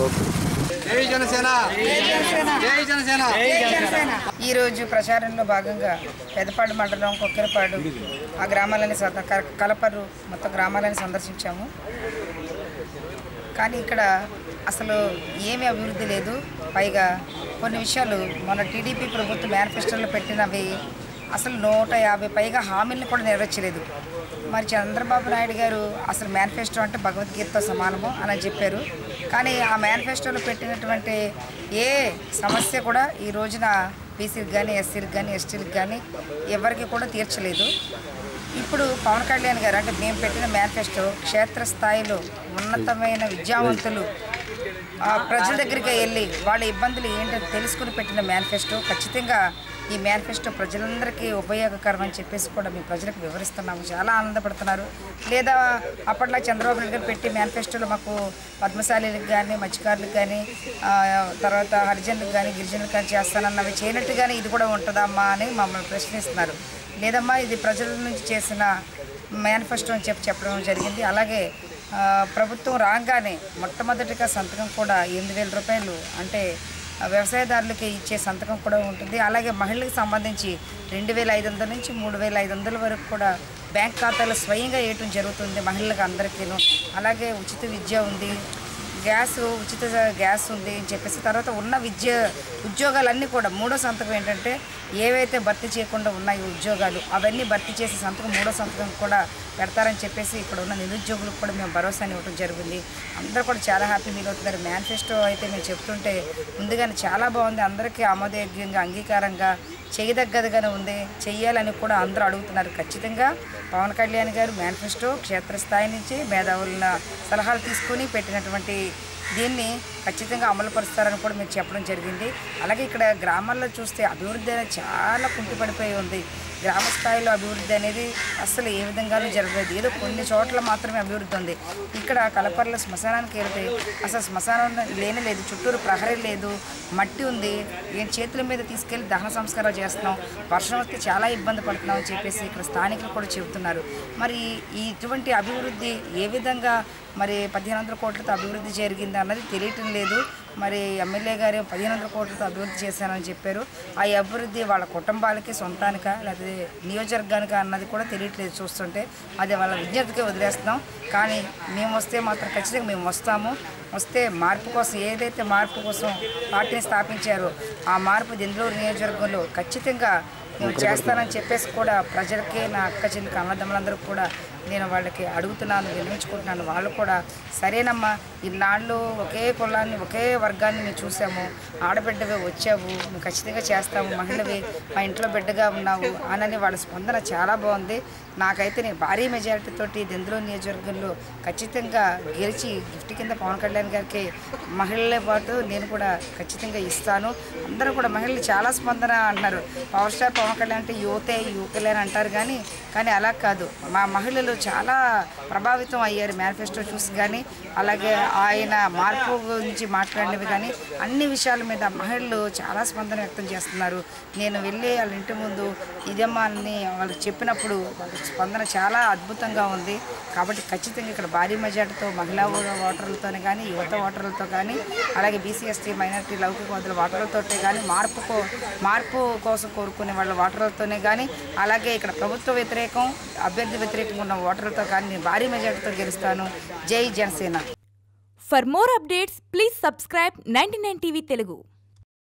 జై జనసేన జై జనసేన జై జనసేన. ఈరోజు ప్రచారంలో భాగంగా పెదపాడు మండలం కొక్కెరపాడు ఆ గ్రామాలని కలపరు మొత్తం గ్రామాలని సందర్శించాము. కానీ ఇక్కడ అసలు ఏమీ అభివృద్ధి లేదు. పైగా కొన్ని విషయాలు మన టీడీపీ ప్రభుత్వం మేనిఫెస్టోలో పెట్టినవి అసలు 150 పైగా హామీలను కూడా నెరవేర్చలేదు. మరి చంద్రబాబు నాయుడు గారు అసలు మేనిఫెస్టో అంటే భగవద్గీతతో సమానము అని చెప్పారు. కానీ ఆ మేనిఫెస్టోలో పెట్టినటువంటి ఏ సమస్య కూడా ఈ రోజున బీసీలకు కానీ ఎస్సీలకు కానీ ఎస్టీలకు కానీ ఎవరికి కూడా తీర్చలేదు. ఇప్పుడు పవన్ కళ్యాణ్ గారు అంటే మేము పెట్టిన మేనిఫెస్టో క్షేత్రస్థాయిలో ఉన్నతమైన విద్యావంతులు ప్రజల దగ్గరికి వెళ్ళి వాళ్ళ ఇబ్బందులు ఏంటో తెలుసుకుని పెట్టిన మేనిఫెస్టో. ఖచ్చితంగా ఈ మేనిఫెస్టో ప్రజలందరికీ ఉపయోగకరం అని చెప్పేసి కూడా మేము ప్రజలకు వివరిస్తున్నాము. చాలా ఆనందపడుతున్నారు. లేదా అప్పట్లో చంద్రబాబు నాయుడు గారు పెట్టి మేనిఫెస్టోలో మాకు పద్మశాలీలకు కానీ మత్స్యకారులకు కానీ తర్వాత హరిజనులకు కానీ గిరిజనులకు కానీ చేస్తానన్నవి చేయనట్టుగానే ఇది కూడా ఉంటుందమ్మా అని మమ్మల్ని ప్రశ్నిస్తున్నారు. లేదమ్మా ఇది ప్రజల నుంచి చేసిన మేనిఫెస్టో అని చెప్పడం జరిగింది. అలాగే ప్రభుత్వం రాగానే మొట్టమొదటిగా సంతకం కూడా 8,000 రూపాయలు అంటే వ్యవసాయదారులకి ఇచ్చే సంతకం కూడా ఉంటుంది. అలాగే మహిళలకు సంబంధించి 2,500 నుంచి 3,500 వరకు కూడా బ్యాంక్ ఖాతాలో స్వయంగా వేయటం జరుగుతుంది మహిళలకు అందరికీను. అలాగే ఉచిత విద్య ఉంది, ఉచిత గ్యాస్ ఉంది అని చెప్పేసి తర్వాత ఉన్న ఉద్యోగాలన్నీ కూడా మూడో సంతకం ఏంటంటే ఏవైతే భర్తీ చేయకుండా ఉన్నాయి ఉద్యోగాలు అవన్నీ భర్తీ చేసే సంతకం మూడో సంతకం కూడా పెడతారని చెప్పేసి ఇక్కడ ఉన్న నిరుద్యోగులకు కూడా మేము భరోసాని ఇవ్వడం జరిగింది. అందరూ కూడా చాలా హ్యాపీ ఫీల్ అవుతున్నారు. మేనిఫెస్టో అయితే మేము చెప్తుంటే ముందుగానే చాలా బాగుంది, అందరికీ ఆమోదయోగ్యంగా అంగీకారంగా చేయదగ్గదిగానే ఉంది, చెయ్యాలని కూడా అందరూ అడుగుతున్నారు. ఖచ్చితంగా పవన్ కళ్యాణ్ గారు మేనిఫెస్టో క్షేత్రస్థాయి నుంచి మేధావుల సలహాలు తీసుకుని పెట్టినటువంటి దీన్ని ఖచ్చితంగా అమలుపరుస్తారని కూడా మీరు చెప్పడం జరిగింది. అలాగే ఇక్కడ గ్రామాల్లో చూస్తే అభివృద్ధి అనేది చాలా కుంటిపడిపోయి ఉంది. గ్రామ స్థాయిలో అభివృద్ధి అనేది అసలు ఏ విధంగానూ జరగలేదు. ఏదో కొన్ని చోట్ల మాత్రమే అభివృద్ధి ఉంది. ఇక్కడ కలపర్లో శ్మశానానికి వెళ్తే అసలు శ్మశానం లేదు, చుట్టూరు ప్రహరీ లేదు, మట్టి ఉంది. చేతుల మీద తీసుకెళ్లి దహన సంస్కారాలు చేస్తున్నాం, వర్షం వస్తే చాలా ఇబ్బంది పడుతున్నాం అని చెప్పేసి ఇక్కడ స్థానికులు కూడా చెబుతున్నారు. మరి ఇటువంటి అభివృద్ధి ఏ విధంగా మరి 1,500 కోట్లతో అభివృద్ధి జరిగింది అన్నది తెలియటం లేదు. మరి ఎమ్మెల్యే గారు 1,500 కోట్లతో అభివృద్ధి చేశానని చెప్పారు. ఆ అభివృద్ధి వాళ్ళ కుటుంబాలకి సొంతానికా లేకపోతే నియోజకవర్గానికా అన్నది కూడా తెలియట్లేదు చూస్తుంటే. అది వాళ్ళ విజ్ఞతకే వదిలేస్తున్నాం. కానీ మేము వస్తే మాత్రం ఖచ్చితంగా మేము వస్తే మార్పు కోసం ఏదైతే మార్పు కోసం పార్టీని స్థాపించారో ఆ మార్పు దెందులూరు నియోజకవర్గంలో ఖచ్చితంగా నేను చేస్తానని చెప్పేసి కూడా ప్రజలకి నా అక్క చెల్లికి అన్నదమ్ములందరూ కూడా నేను వాళ్ళకి అడుగుతున్నాను, వినియోగించుకుంటున్నాను. వాళ్ళు కూడా సరేనమ్మా ఇన్నాళ్ళు ఒకే కులాన్ని ఒకే వర్గాన్ని మేము చూసాము, ఆడబిడ్డవే వచ్చావు, మేము ఖచ్చితంగా చేస్తాము, మహిళవి మా ఇంట్లో బిడ్డగా ఉన్నావు అని వాళ్ళ స్పందన చాలా బాగుంది. నాకైతే నేను భారీ మెజారిటీతోటి దెందులూరు నియోజకవర్గంలో ఖచ్చితంగా గెలిచి గిఫ్ట్ కింద పవన్ కళ్యాణ్ గారికి మహిళలే పాటు నేను కూడా ఖచ్చితంగా ఇస్తాను. అందరూ కూడా మహిళలు చాలా స్పందన అంటున్నారు. పవర్ స్టార్ పవన్ కళ్యాణ్ అంటే యువకులే అని అంటారు కానీ అలా కాదు. మా మహిళలు చాలా ప్రభావితం అయ్యారు మేనిఫెస్టో చూసి కానీ అలాగే ఆయన మార్పు గురించి మాట్లాడినవి కానీ అన్ని విషయాల మీద మహిళలు చాలా స్పందన వ్యక్తం చేస్తున్నారు. నేను వెళ్ళి వాళ్ళ ఇంటి ముందు ఇదమ్మా అని వాళ్ళకి చెప్పినప్పుడు స్పందన చాలా అద్భుతంగా ఉంది. కాబట్టి ఖచ్చితంగా ఇక్కడ భారీ మెజార్టీతో మహిళా ఓటర్లతోనే కానీ యువత ఓటర్లతో కానీ అలాగే బీసీ ఎస్టీ మైనారిటీ లౌకికవాదుల ఓటర్లతో కానీ మార్పు కోసం కోరుకునే వాళ్ళ ఓటర్లతోనే కానీ అలాగే ఇక్కడ ప్రభుత్వ వ్యతిరేకం అభ్యర్థి వ్యతిరేకంగా ఉన్న ఓటర్లతో కానీ నేను భారీ మెజార్టీతో గెలుస్తాను. జై Janasena. For more updates, please subscribe 99 TV Telugu.